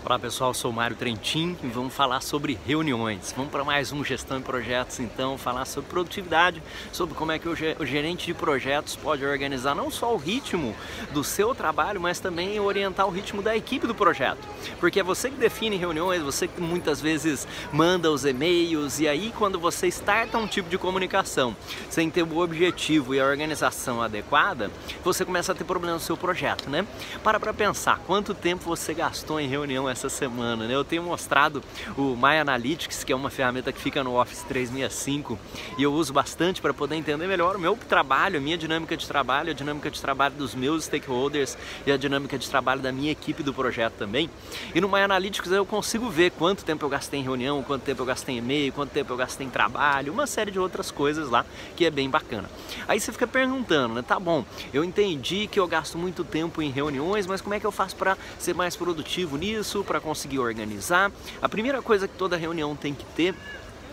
Olá pessoal, sou o Mário Trentin e vamos falar sobre reuniões. Vamos para mais um Gestão em Projetos, então, falar sobre produtividade, sobre como é que o gerente de projetos pode organizar não só o ritmo do seu trabalho, mas também orientar o ritmo da equipe do projeto. Porque é você que define reuniões, você que muitas vezes manda os e-mails, e aí quando você starta um tipo de comunicação sem ter o objetivo e a organização adequada, você começa a ter problema no seu projeto, né? Para pensar quanto tempo você gastou em reunião essa semana, né? Eu tenho mostrado o My Analytics, que é uma ferramenta que fica no Office 365 e eu uso bastante para poder entender melhor o meu trabalho, a minha dinâmica de trabalho, a dinâmica de trabalho dos meus stakeholders e a dinâmica de trabalho da minha equipe do projeto também. E no My Analytics eu consigo ver quanto tempo eu gastei em reunião, quanto tempo eu gastei em e-mail, quanto tempo eu gastei em trabalho, uma série de outras coisas lá que é bem bacana. Aí você fica perguntando, né? Tá bom, eu entendi que eu gasto muito tempo em reuniões, mas como é que eu faço para ser mais produtivo nisso, para conseguir organizar? A primeira coisa que toda reunião tem que ter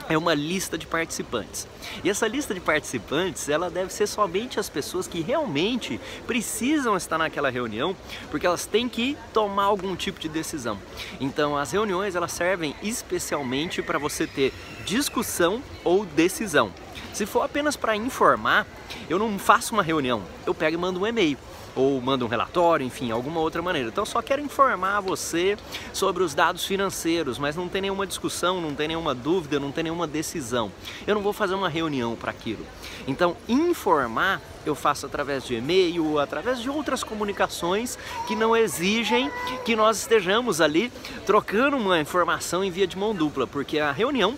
é uma lista de participantes. E essa lista de participantes, ela deve ser somente as pessoas que realmente precisam estar naquela reunião, porque elas têm que tomar algum tipo de decisão. Então, as reuniões, elas servem especialmente para você ter discussão ou decisão. Se for apenas para informar, eu não faço uma reunião, eu pego e mando um e-mail, ou mando um relatório, enfim, alguma outra maneira. Então eu só quero informar você sobre os dados financeiros, mas não tem nenhuma discussão, não tem nenhuma dúvida, não tem nenhuma decisão. Eu não vou fazer uma reunião para aquilo. Então, informar eu faço através de e-mail, através de outras comunicações que não exigem que nós estejamos ali trocando uma informação em via de mão dupla, porque a reunião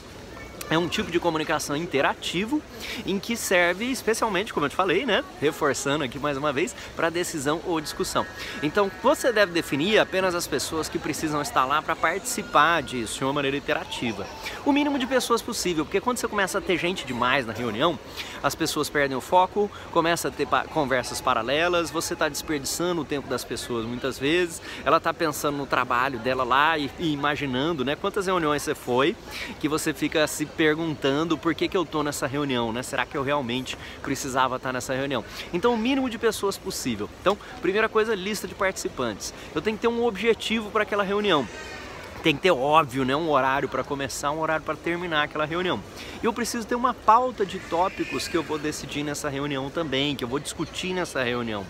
é um tipo de comunicação interativo em que serve especialmente, como eu te falei, né? Reforçando aqui mais uma vez, para decisão ou discussão. Então, você deve definir apenas as pessoas que precisam estar lá para participar disso de uma maneira interativa. O mínimo de pessoas possível, porque quando você começa a ter gente demais na reunião, as pessoas perdem o foco, começa a ter conversas paralelas, você está desperdiçando o tempo das pessoas muitas vezes, ela está pensando no trabalho dela lá e imaginando, né? Quantas reuniões você foi, que você fica se perguntando por que eu tô nessa reunião, né? Será que eu realmente precisava estar nessa reunião? Então, o mínimo de pessoas possível. Então, primeira coisa, lista de participantes. Eu tenho que ter um objetivo para aquela reunião. Tem que ter, óbvio, né, um horário para começar, um horário para terminar aquela reunião. E eu preciso ter uma pauta de tópicos que eu vou decidir nessa reunião também, que eu vou discutir nessa reunião.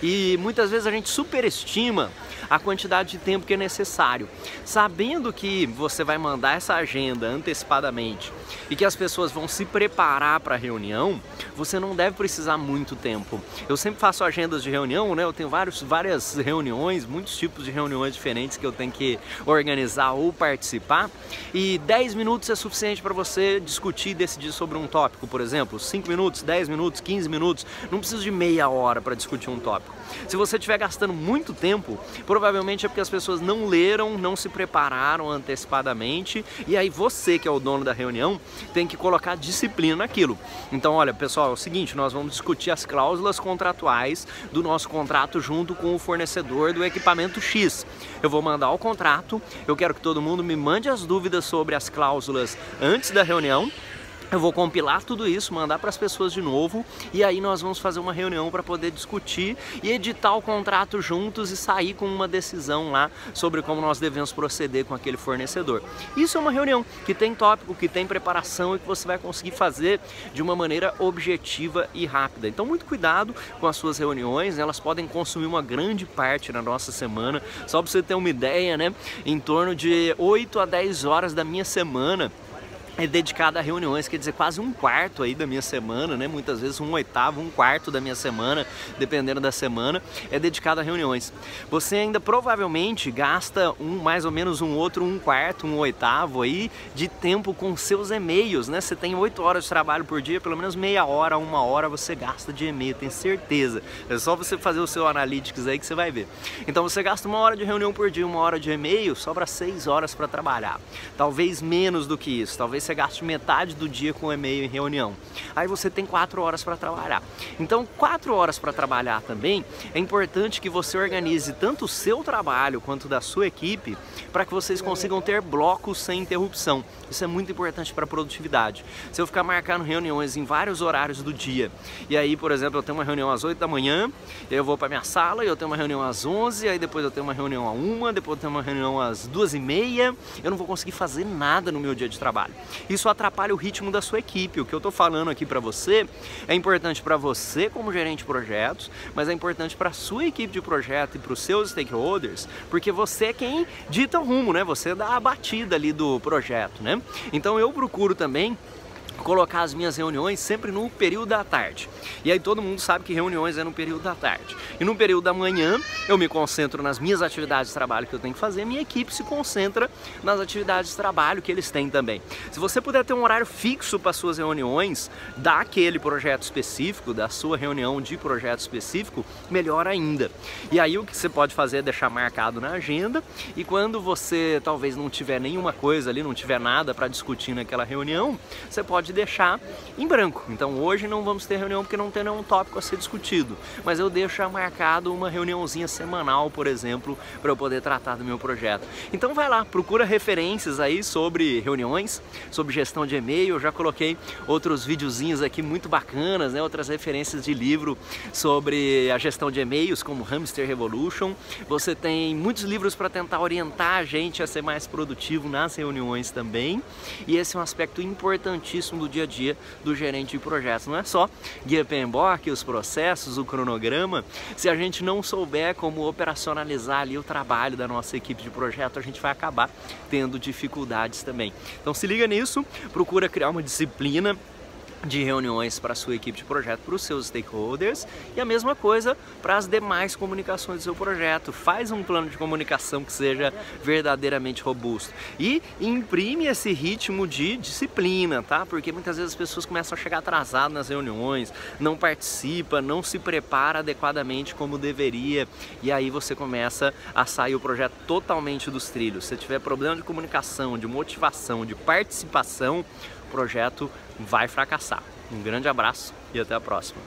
E muitas vezes a gente superestima a quantidade de tempo que é necessário. Sabendo que você vai mandar essa agenda antecipadamente e que as pessoas vão se preparar para a reunião, você não deve precisar muito tempo. Eu sempre faço agendas de reunião, né? Eu tenho várias reuniões, muitos tipos de reuniões diferentes que eu tenho que organizar ou participar, e 10 minutos é suficiente para você discutir e decidir sobre um tópico, por exemplo, 5 minutos, 10 minutos, 15 minutos, não precisa de meia hora para discutir um tópico. Se você estiver gastando muito tempo, provavelmente é porque as pessoas não leram, não se prepararam antecipadamente, e aí você, que é o dono da reunião, tem que colocar disciplina naquilo. Então, olha, pessoal, é o seguinte, nós vamos discutir as cláusulas contratuais do nosso contrato junto com o fornecedor do equipamento X. Eu vou mandar o contrato, eu quero que todo mundo me mande as dúvidas sobre as cláusulas antes da reunião. Eu vou compilar tudo isso, mandar para as pessoas de novo, e aí nós vamos fazer uma reunião para poder discutir e editar o contrato juntos e sair com uma decisão lá sobre como nós devemos proceder com aquele fornecedor. Isso é uma reunião que tem tópico, que tem preparação e que você vai conseguir fazer de uma maneira objetiva e rápida. Então, muito cuidado com as suas reuniões, elas podem consumir uma grande parte na nossa semana. Só para você ter uma ideia, né? Em torno de 8 a 10 horas da minha semana é dedicada a reuniões, quer dizer, quase um quarto aí da minha semana, né? Muitas vezes um oitavo, um quarto da minha semana, dependendo da semana, é dedicado a reuniões. Você ainda provavelmente gasta mais ou menos um quarto, um oitavo aí de tempo com seus e-mails, né? Você tem 8 horas de trabalho por dia, pelo menos meia hora, uma hora você gasta de e-mail, tenho certeza. É só você fazer o seu Analytics aí que você vai ver. Então você gasta 1 hora de reunião por dia, 1 hora de e-mail, sobra 6 horas para trabalhar. Talvez menos do que isso, talvez talvez você gaste metade do dia com e-mail em reunião. Aí você tem 4 horas para trabalhar. Então 4 horas para trabalhar também, é importante que você organize tanto o seu trabalho quanto da sua equipe para que vocês consigam ter blocos sem interrupção. Isso é muito importante para a produtividade. Se eu ficar marcando reuniões em vários horários do dia, e aí, por exemplo, eu tenho uma reunião às 8 da manhã, eu vou para minha sala, e eu tenho uma reunião às 11, aí depois eu tenho uma reunião às 1, depois eu tenho uma reunião às 2h30, eu não vou conseguir fazer nada no meu dia de trabalho. Isso atrapalha o ritmo da sua equipe. O que eu estou falando aqui para você é importante para você como gerente de projetos, mas é importante para a sua equipe de projeto e para os seus stakeholders, porque você é quem dita o rumo, né? Você dá a batida ali do projeto, né? Então eu procuro também colocar as minhas reuniões sempre no período da tarde. E aí todo mundo sabe que reuniões é no período da tarde. E no período da manhã eu me concentro nas minhas atividades de trabalho que eu tenho que fazer, minha equipe se concentra nas atividades de trabalho que eles têm também. Se você puder ter um horário fixo para suas reuniões daquele projeto específico, da sua reunião de projeto específico, melhor ainda. E aí o que você pode fazer é deixar marcado na agenda, e quando você talvez não tiver nenhuma coisa ali, não tiver nada para discutir naquela reunião, você pode deixar em branco. Então hoje não vamos ter reunião porque não tem nenhum tópico a ser discutido, mas eu deixo já marcado uma reuniãozinha semanal, por exemplo, para eu poder tratar do meu projeto. Então vai lá, procura referências aí sobre reuniões, sobre gestão de e-mail. Eu já coloquei outros videozinhos aqui muito bacanas, né? Outras referências de livro sobre a gestão de e-mails, como Hamster Revolution. Você tem muitos livros para tentar orientar a gente a ser mais produtivo nas reuniões também, e esse é um aspecto importantíssimo do dia a dia do gerente de projetos. Não é só guia PMBOK, os processos, o cronograma. Se a gente não souber como operacionalizar ali o trabalho da nossa equipe de projeto, a gente vai acabar tendo dificuldades também. Então se liga nisso, procura criar uma disciplina de reuniões para a sua equipe de projeto, para os seus stakeholders, e a mesma coisa para as demais comunicações do seu projeto. Faz um plano de comunicação que seja verdadeiramente robusto e imprime esse ritmo de disciplina, tá? Porque muitas vezes as pessoas começam a chegar atrasadas nas reuniões, não participa, não se prepara adequadamente como deveria, e aí você começa a sair o projeto totalmente dos trilhos. Se tiver problema de comunicação, de motivação, de participação, o projeto vai fracassar. Um grande abraço e até a próxima.